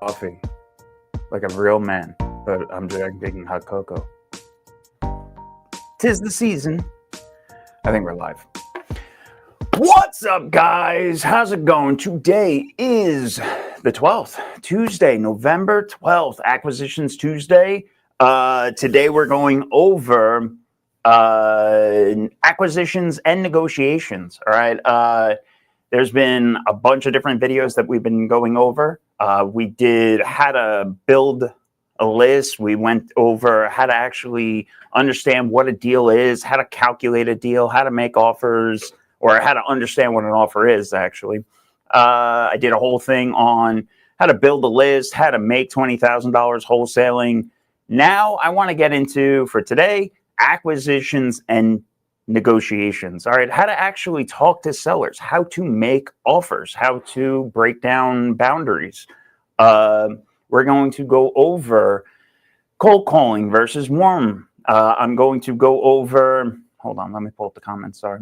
coffee like a real man, but I'm drinking hot cocoa. 'Tis the season. I think we're live. What's up, guys? How's it going? Today is the 12th, Tuesday, November 12th, Acquisitions Tuesday. Today we're going over acquisitions and negotiations. All right. There's been a bunch of different videos that we've been going over. We did how to build a list. We went over how to actually understand what a deal is, how to calculate a deal, how to make offers, or how to understand what an offer is, actually. I did a whole thing on how to build a list, how to make $20,000 wholesaling. Now I want to get into, for today, acquisitions and negotiations. All right, how to actually talk to sellers, how to make offers, how to break down boundaries. We're going to go over cold calling versus warm. I'm going to go over, hold on, let me pull up the comments, sorry.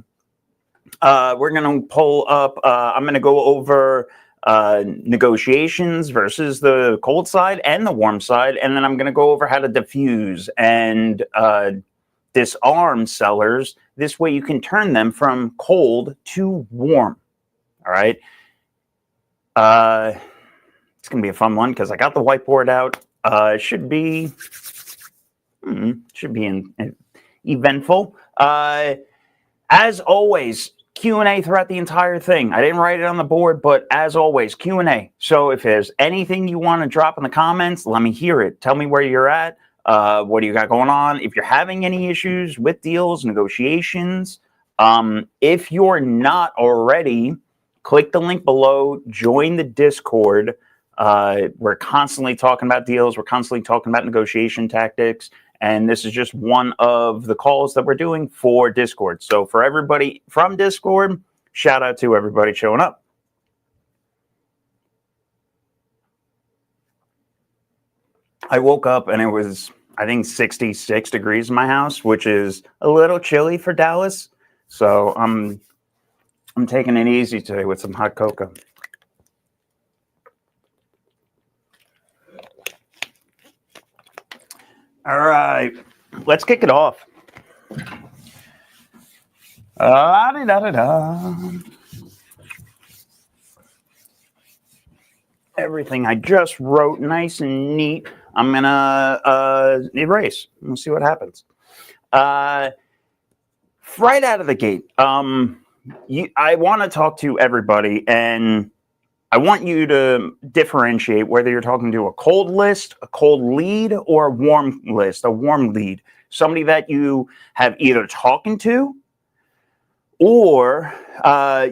We're going to pull up, I'm going to go over negotiations versus the cold side and the warm side, and then I'm going to go over how to diffuse and disarm sellers. This way you can turn them from cold to warm. All right. It's going to be a fun one because I got the whiteboard out. It should be eventful. As always, Q&A throughout the entire thing. I didn't write it on the board, but as always, Q&A. So if there's anything you want to drop in the comments, let me hear it. Tell me where you're at. What do you got going on? If you're having any issues with deals, negotiations, if you're not already, click the link below, join the Discord. We're constantly talking about deals. We're constantly talking about negotiation tactics. And this is just one of the calls that we're doing for Discord. So for everybody from Discord, shout out to everybody showing up. I woke up and it was, I think, 66 degrees in my house, which is a little chilly for Dallas. So I'm taking it easy today with some hot cocoa. All right, let's kick it off. Everything I just wrote nice and neat, I'm going to erase. We'll see what happens. Right out of the gate, I want to talk to everybody, and I want you to differentiate whether you're talking to a cold list, a cold lead, or a warm list, a warm lead. Somebody that you have either talking to or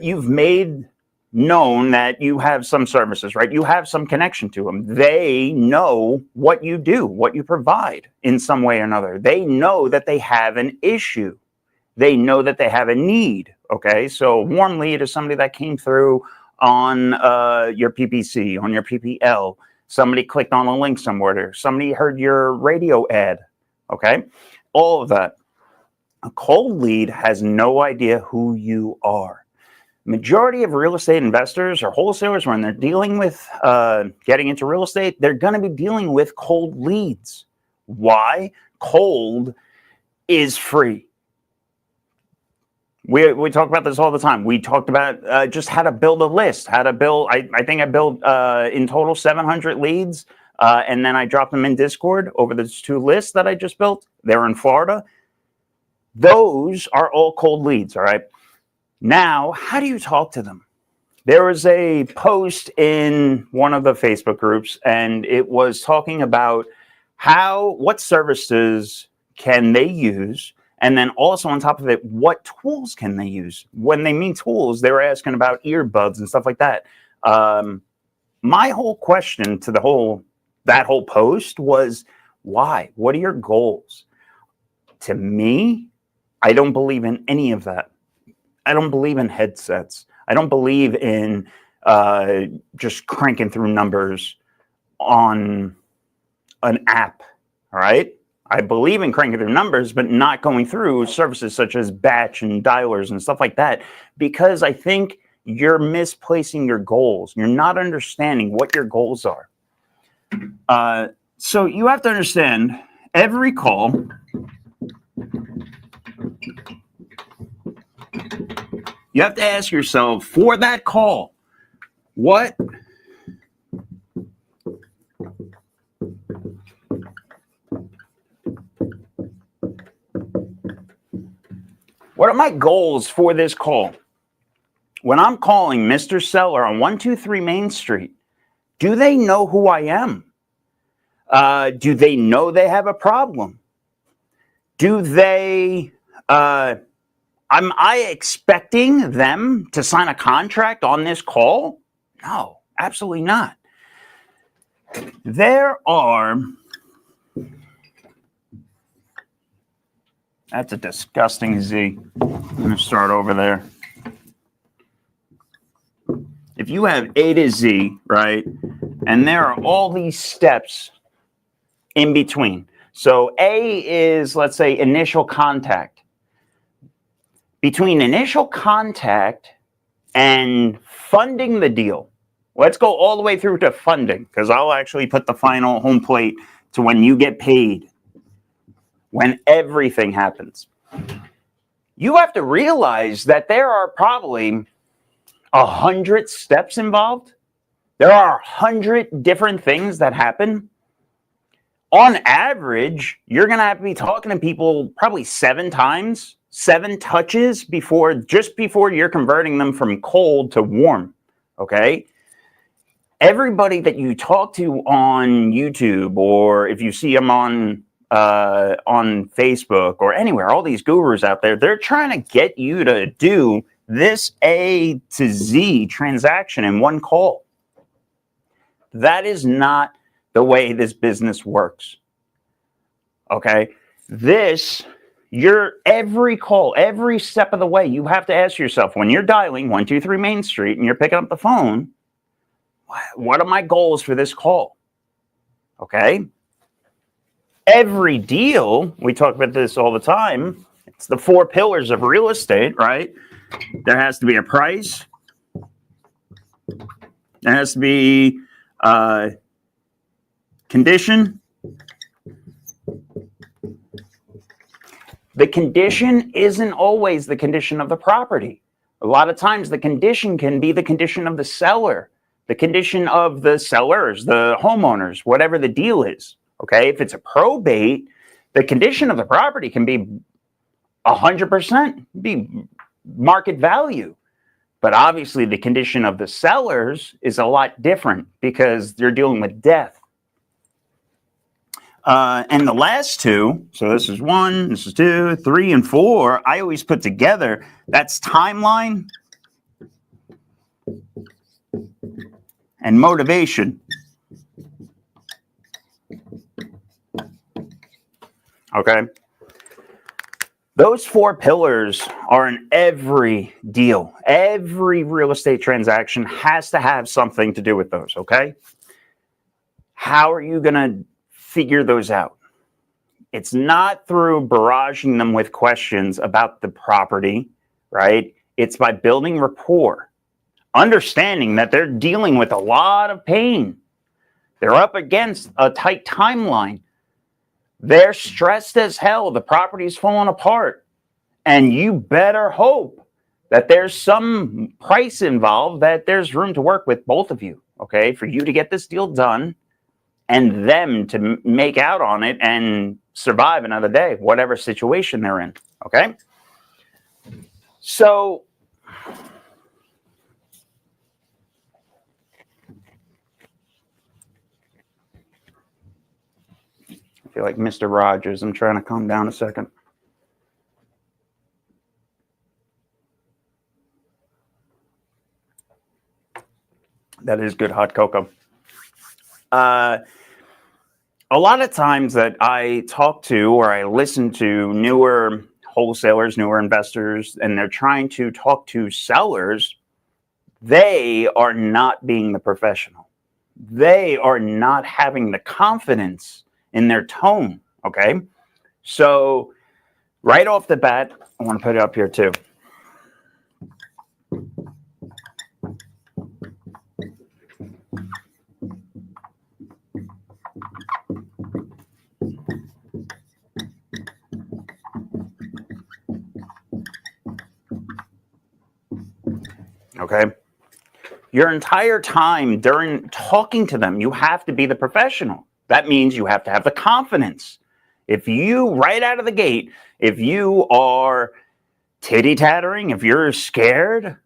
you've made known that you have some services, right? You have some connection to them. They know what you do, what you provide in some way or another. They know that they have an issue. They know that they have a need, okay? So warm lead is somebody that came through on your PPC, on your PPL. Somebody clicked on a link somewhere. Somebody heard your radio ad, okay? All of that. A cold lead has no idea who you are. Majority of real estate investors or wholesalers, when they're dealing with getting into real estate, they're going to be dealing with cold leads. Why? Cold is free. We talk about this all the time. We talked about just how to build a list, how to build. I think I built in total 700 leads, and then I dropped them in Discord over those two lists that I just built. They're in Florida. Those are all cold leads, all right? Now, how do you talk to them? There was a post in one of the Facebook groups, and it was talking about what services can they use. And then also on top of it, what tools can they use? When they mean tools, they were asking about earbuds and stuff like that. My whole question to that whole post was, why? What are your goals? To me, I don't believe in any of that. I don't believe in headsets. I don't believe in just cranking through numbers on an app, all right? I believe in cranking through numbers, but not going through services such as batch and dialers and stuff like that, because I think you're misplacing your goals. You're not understanding what your goals are. So you have to understand every call you have to ask yourself for that call, what are my goals for this call? When I'm calling Mr. Seller on 123 Main Street, do they know who I am? Do they know they have a problem? Do they, am I expecting them to sign a contract on this call? No, absolutely not. That's a disgusting Z. I'm going to start over there. If you have A to Z, right, and there are all these steps in between. So A is, let's say, initial contact. Between initial contact and funding the deal, let's go all the way through to funding, because I'll actually put the final home plate to when you get paid, when everything happens. You have to realize that there are probably 100 steps involved. There are 100 different things that happen. On average, you're going to have to be talking to people probably 7 times, 7 touches just before you're converting them from cold to warm. Okay. Everybody that you talk to on YouTube, or if you see them on Facebook or anywhere, all these gurus out there, they're trying to get you to do this A to Z transaction in one call. That is not the way this business works. Okay? Every call, every step of the way, you have to ask yourself, when you're dialing 123 Main Street and you're picking up the phone, what are my goals for this call? Okay? Every deal, we talk about this all the time, it's the 4 pillars of real estate, right? There has to be a price. There has to be condition. The condition isn't always the condition of the property. A lot of times the condition can be the condition of the seller, the condition of the sellers, the homeowners, whatever the deal is. Okay, if it's a probate, the condition of the property can be 100%, be market value. But obviously the condition of the sellers is a lot different because they're dealing with death. And the last 2, so this is 1, this is 2, 3, and 4, I always put together, that's timeline and motivation. Okay? Those 4 pillars are in every deal. Every real estate transaction has to have something to do with those, okay? How are you going to figure those out? It's not through barraging them with questions about the property, right? It's by building rapport, understanding that they're dealing with a lot of pain. They're up against a tight timeline. They're stressed as hell. The property's falling apart. And you better hope that there's some price involved, that there's room to work with both of you, okay, for you to get this deal done and them to make out on it and survive another day, whatever situation they're in, okay? So I feel like Mr. Rogers. I'm trying to calm down a second. That is good hot cocoa. A lot of times that I talk to or I listen to newer wholesalers, newer investors, and they're trying to talk to sellers, they are not being the professional. They are not having the confidence in their tone, okay? So right off the bat, I want to put it up here too. Okay? Your entire time during talking to them, you have to be the professional. That means you have to have the confidence. If you, right out of the gate, if you are titty-tattering, if you're scared,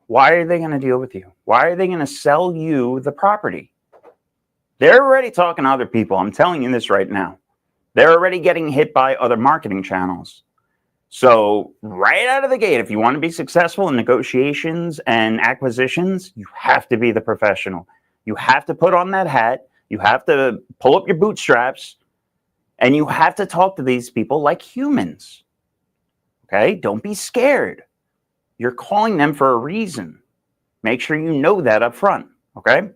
why are they going to deal with you? Why are they going to sell you the property? They're already talking to other people. I'm telling you this right now. They're already getting hit by other marketing channels. So right out of the gate, if you want to be successful in negotiations and acquisitions, you have to be the professional. You have to put on that hat. You have to pull up your bootstraps, and you have to talk to these people like humans. Okay? Don't be scared. You're calling them for a reason. Make sure you know that up front. Okay?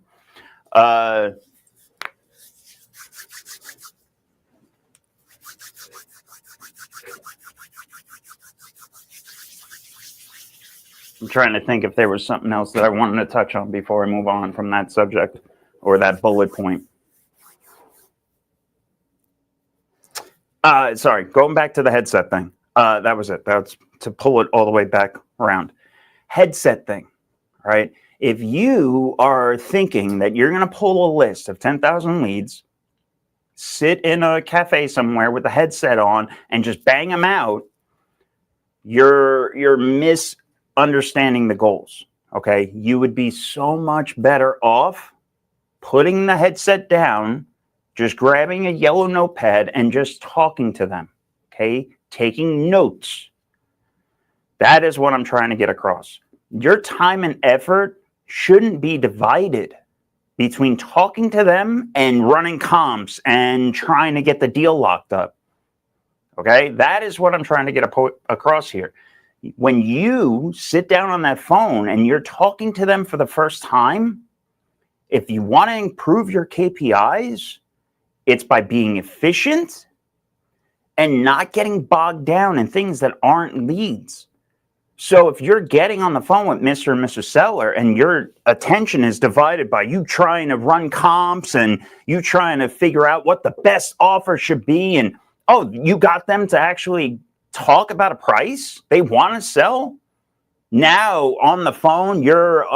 I'm trying to think if there was something else that I wanted to touch on before I move on from that subject or that bullet point. Sorry, going back to the headset thing. That was it. That's to pull it all the way back around. Headset thing, right? If you are thinking that you're going to pull a list of 10,000 leads, sit in a cafe somewhere with the headset on and just bang them out, you're misunderstanding the goals, okay? You would be so much better off putting the headset down, just grabbing a yellow notepad and just talking to them, okay? Taking notes. That is what I'm trying to get across. Your time and effort shouldn't be divided between talking to them and running comps and trying to get the deal locked up. Okay? That is what I'm trying to get across here. When you sit down on that phone and you're talking to them for the first time, if you want to improve your KPIs, it's by being efficient and not getting bogged down in things that aren't leads. So if you're getting on the phone with Mr. and Mrs. Seller and your attention is divided by you trying to run comps and you trying to figure out what the best offer should be, and you got them to actually talk about a price they want to sell. Now on the phone, you're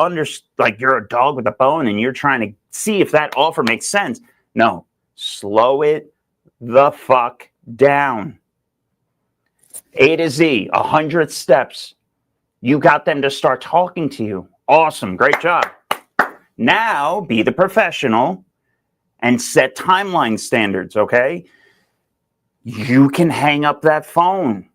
you're a dog with a bone and you're trying to see if that offer makes sense. No, slow it the fuck down. A to Z, 100 steps. You got them to start talking to you. Awesome. Great job. Now be the professional and set timeline standards, okay? You can hang up that phone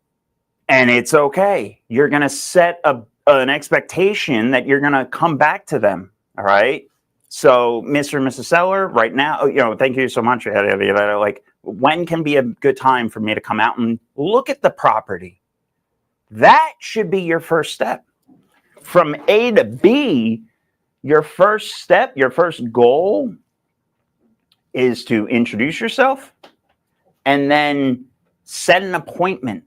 and it's okay. You're going to set an expectation that you're going to come back to them, all right? So, Mr. and Mrs. Seller, right now, thank you so much. Like, when can be a good time for me to come out and look at the property? That should be your first step. From A to B, your first step, your first goal is to introduce yourself and then set an appointment.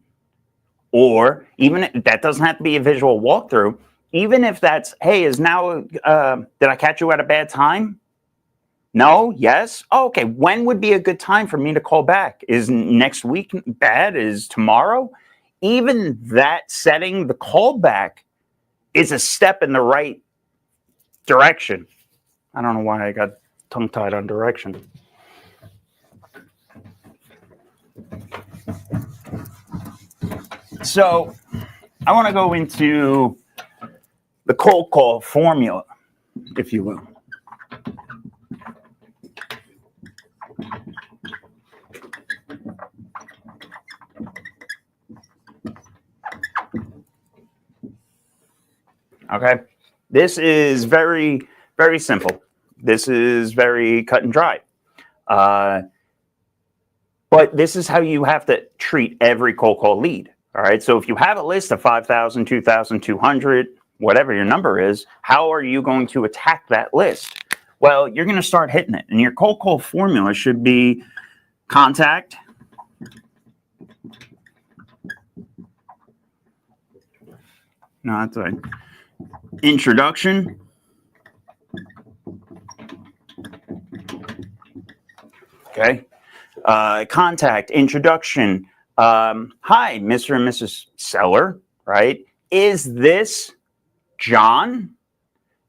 Or even that doesn't have to be a visual walkthrough. Even if that's, hey, did I catch you at a bad time? No? Yes? Oh, okay. When would be a good time for me to call back? Is next week bad? Is tomorrow? Even that setting the call back is a step in the right direction. I don't know why I got tongue-tied on direction. So I want to go into the cold call formula, if you will. Okay, this is very, very simple. This is very cut and dry. But this is how you have to treat every cold call lead. All right, so if you have a list of 5,000, 2,200, whatever your number is, how are you going to attack that list? Well, you're going to start hitting it. And your cold call formula should be contact, no, that's right. Introduction, okay. Contact, introduction. Hi, Mr. and Mrs. Seller, right? Is this John,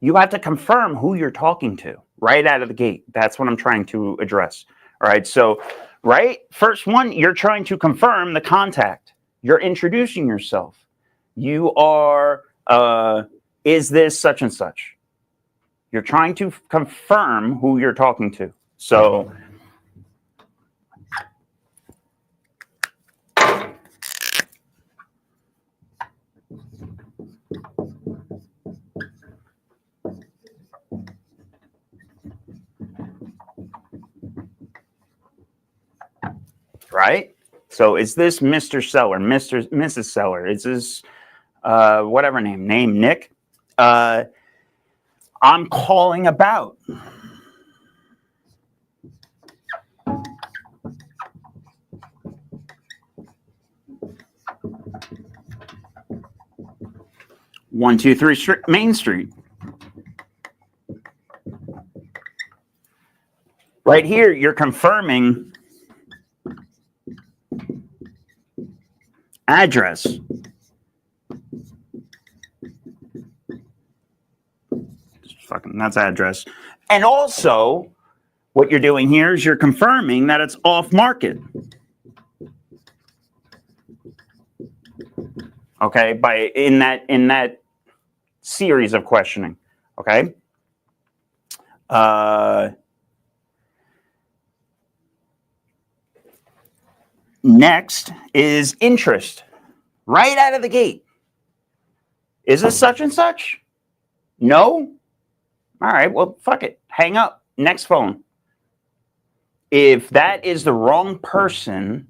you have to confirm who you're talking to right out of the gate. That's what I'm trying to address. All right. So, right, first one, you're trying to confirm the contact. You're introducing yourself. You are, is this such and such? You're trying to confirm who you're talking to. So, right? So is this Mr. Seller, Mrs. Seller? Is this whatever name Nick? I'm calling about. One, two, three, Main Street. Right here, you're confirming address. That's address. And also, what you're doing here is you're confirming that it's off market. Okay, in that series of questioning. Okay. Next is interest. Right out of the gate. Is this such and such? No? All right, well, fuck it. Hang up. Next phone. If that is the wrong person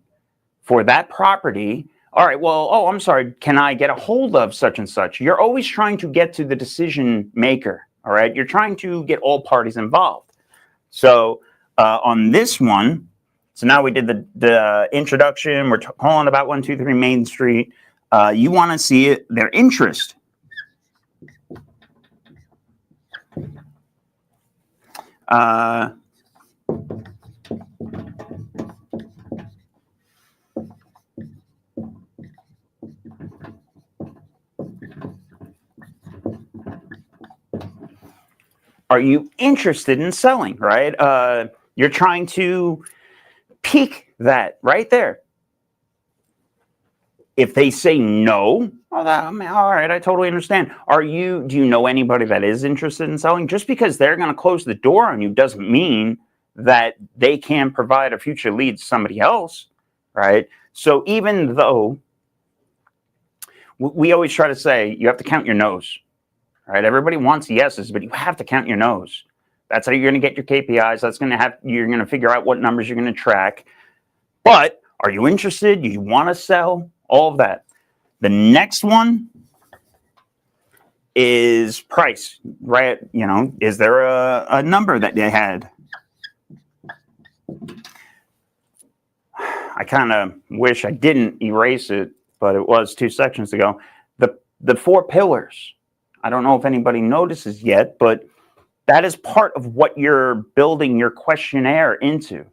for that property, all right, well, oh, I'm sorry, can I get a hold of such and such? You're always trying to get to the decision maker, all right? You're trying to get all parties involved. So on this one, so now we did the introduction. We're calling about 123 Main Street. You want to see their interest. Are you interested in selling, right? You're trying to pique that right there. If they say no, all right, I totally understand. Do you know anybody that is interested in selling? Just because they're going to close the door on you doesn't mean that they can provide a future lead to somebody else, right? So even though we always try to say you have to count your no's, right? Everybody wants yeses, but you have to count your no's. That's how you're going to get your KPIs. You're going to figure out what numbers you're going to track. But are you interested? Do you want to sell? All of that. The next one is price, right? You know, is there a number that they had? I kind of wish I didn't erase it, but it was 2 sections ago. The 4 pillars. I don't know if anybody notices yet, but that is part of what you're building your questionnaire into.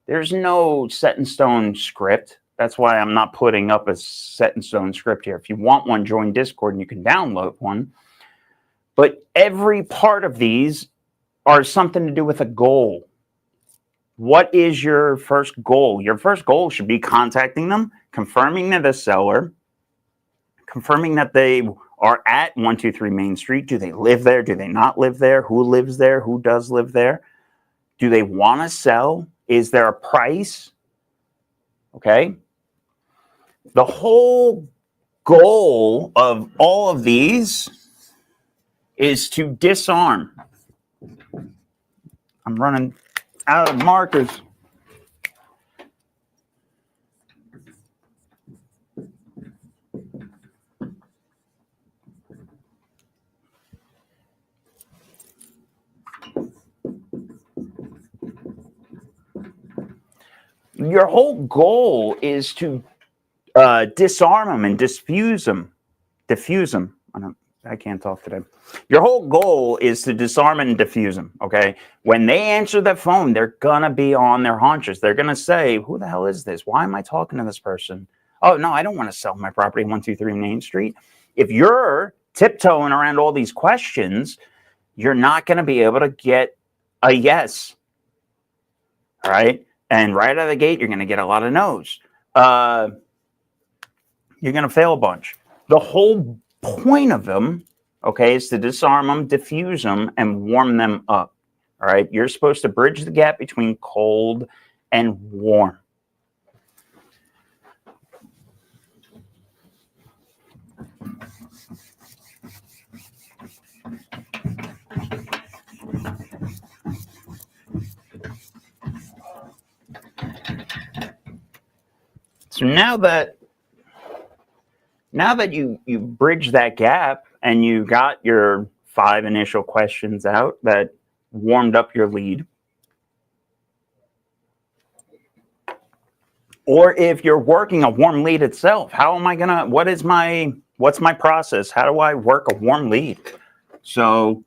There's no set in stone script. That's why I'm not putting up a set in stone script here. If you want one, join Discord and you can download one. But every part of these are something to do with a goal. What is your first goal? Your first goal should be contacting them, confirming they're the seller, confirming that they are at 123 Main Street. Do they live there? Do they not live there? Who lives there? Who does live there? Do they want to sell? Is there a price? Okay. The whole goal of all of these is to disarm. I'm running out of markers. Your whole goal is to disarm them and diffuse them. I can't talk today. Your whole goal is to disarm and diffuse them, okay? When they answer the phone, they're going to be on their haunches. They're going to say, who the hell is this? Why am I talking to this person? Oh, no, I don't want to sell my property 123 Main Street. If you're tiptoeing around all these questions, you're not going to be able to get a yes. All right. And right out of the gate, you're going to get a lot of no's. You're going to fail a bunch. The whole point of them, okay, is to disarm them, diffuse them, and warm them up. All right. You're supposed to bridge the gap between cold and warm. So now that you bridge that gap and you got your 5 initial questions out that warmed up your lead, or if you're working a warm lead itself, what's my process? How do I work a warm lead? So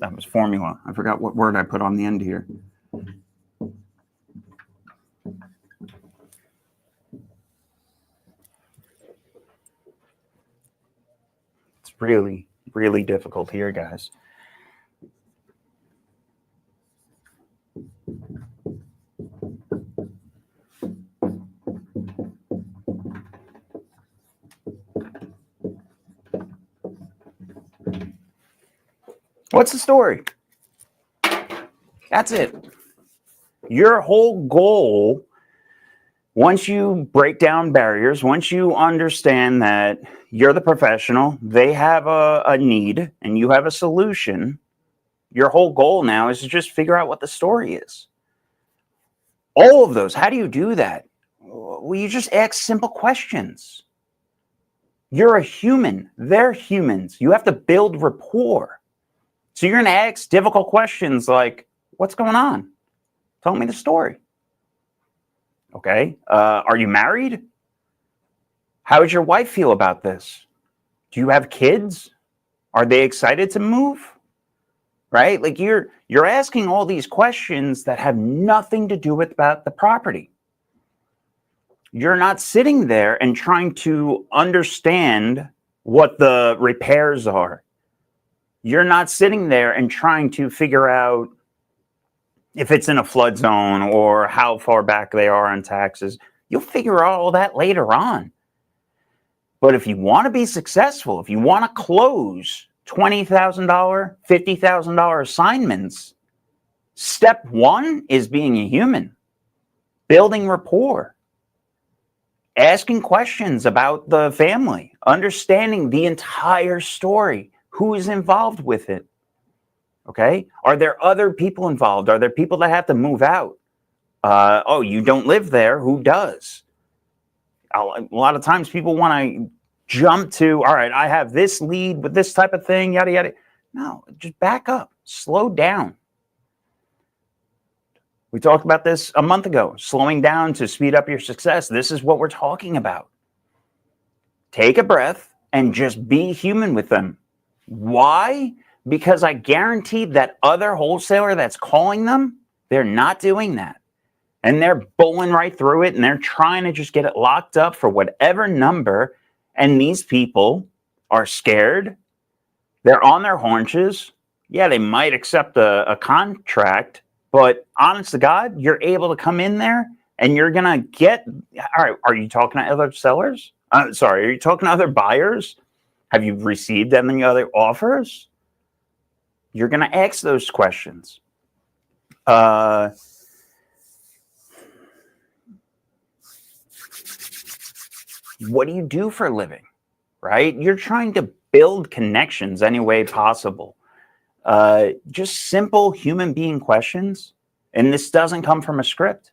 that was formula. I forgot what word I put on the end here. It's really, really difficult here, guys. What's the story? That's it. Your whole goal, once you break down barriers, once you understand that you're the professional, they have a need, and you have a solution, your whole goal now is to just figure out what the story is. All of those. How do you do that? Well, you just ask simple questions. You're a human. They're humans. You have to build rapport. So you're going to ask difficult questions like, what's going on? Tell me the story. Okay. Are you married? How does your wife feel about this? Do you have kids? Are they excited to move? Right? Like you're asking all these questions that have nothing to do with about the property. You're not sitting there and trying to understand what the repairs are. You're not sitting there and trying to figure out if it's in a flood zone or how far back they are on taxes. You'll figure out all that later on. But if you want to be successful, if you want to close $20,000, $50,000 assignments, step 1 is being a human, building rapport, asking questions about the family, understanding the entire story. Who is involved with it? Okay. Are there other people involved? Are there people that have to move out? Oh, you don't live there. Who does? A lot of times people want to jump to, all right, I have this lead with this type of thing, yada, yada. No, just back up, slow down. We talked about this a month ago, slowing down to speed up your success. This is what we're talking about. Take a breath and just be human with them. Why? Because I guarantee that other wholesaler that's calling them, they're not doing that. And they're bowling right through it, and they're trying to just get it locked up for whatever number. And these people are scared. They're on their haunches. Yeah, they might accept a contract, but honest to God, you're able to come in there and you're going to get, all right, are you talking to other sellers? Are you talking to other buyers? Have you received any other offers? You're going to ask those questions. What do you do for a living? Right? You're trying to build connections any way possible. Just simple human being questions. And this doesn't come from a script.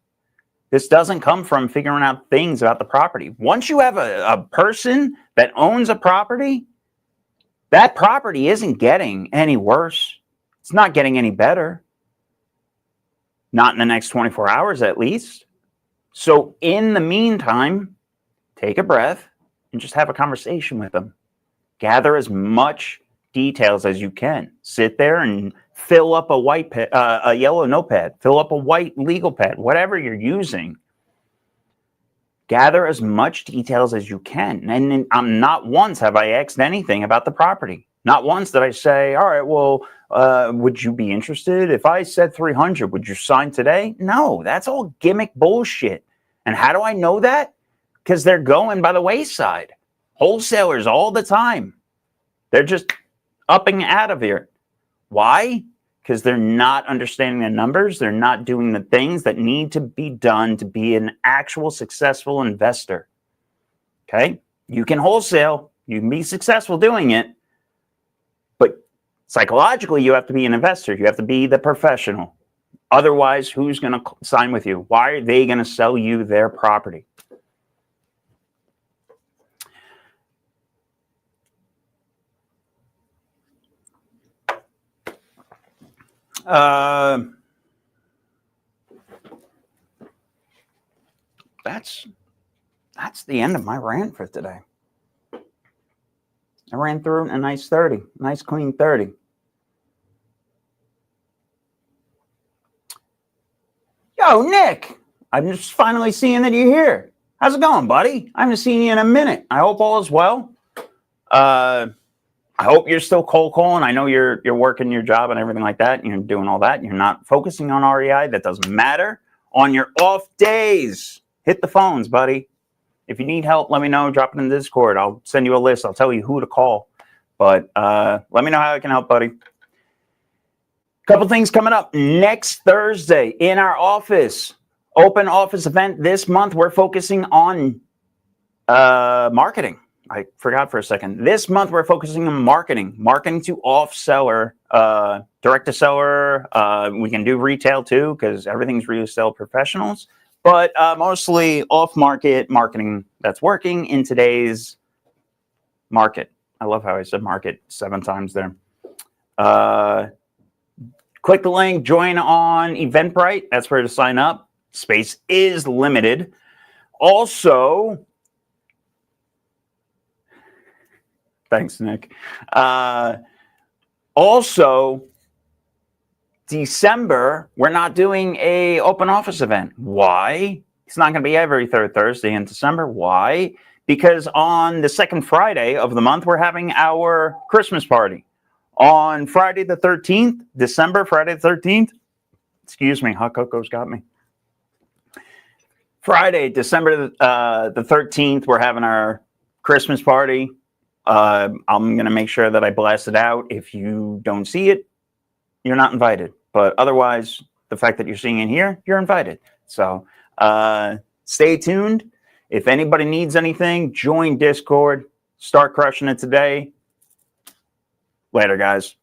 This doesn't come from figuring out things about the property. Once you have a person that owns a property, that property isn't getting any worse. It's not getting any better. Not in the next 24 hours, at least. So in the meantime, take a breath and just have a conversation with them. Gather as much details as you can. Sit there and fill up a yellow notepad, fill up a white legal pad, whatever you're using. Gather as much details as you can. And not once have I asked anything about the property. Not once did I say, all right, well, would you be interested? If I said 300, would you sign today? No, that's all gimmick bullshit. And how do I know that? Because they're going by the wayside. Wholesalers all the time. They're just upping out of here. Why? Because they're not understanding the numbers. They're not doing the things that need to be done to be an actual successful investor. Okay? You can wholesale. You can be successful doing it. But psychologically, you have to be an investor. You have to be the professional. Otherwise, who's going to sign with you? Why are they going to sell you their property? That's the end of my rant for today. I ran through a nice 30, nice clean 30. Yo, Nick, I'm just finally seeing that you're here. How's it going, buddy? I haven't seen you in a minute. I hope all is well. I hope you're still cold calling. I know you're working your job and everything like that. And you're doing all that. And you're not focusing on REI. That doesn't matter. On your off days, hit the phones, buddy. If you need help, let me know. Drop it in the Discord. I'll send you a list. I'll tell you who to call. But let me know how I can help, buddy. Couple things coming up next Thursday in our office. Open office event this month. We're focusing on marketing. I forgot for a second. This month, we're focusing on marketing to off-seller, direct-to-seller. We can do retail, too, because everything's resale professionals. But mostly off-market marketing that's working in today's market. I love how I said market 7 times there. Click the link, join on Eventbrite. That's where to sign up. Space is limited. Also... Thanks, Nick. Also, December, we're not doing a open office event. Why? It's not going to be every third Thursday in December. Why? Because on the second Friday of the month, we're having our Christmas party. On Friday the 13th, December, Friday the 13th. Excuse me, hot cocoa's got me. Friday, December the 13th, we're having our Christmas party. I'm going to make sure that I blast it out. If you don't see it, you're not invited. But otherwise, the fact that you're seeing it here, you're invited. So stay tuned. If anybody needs anything, join Discord. Start crushing it today. Later, guys.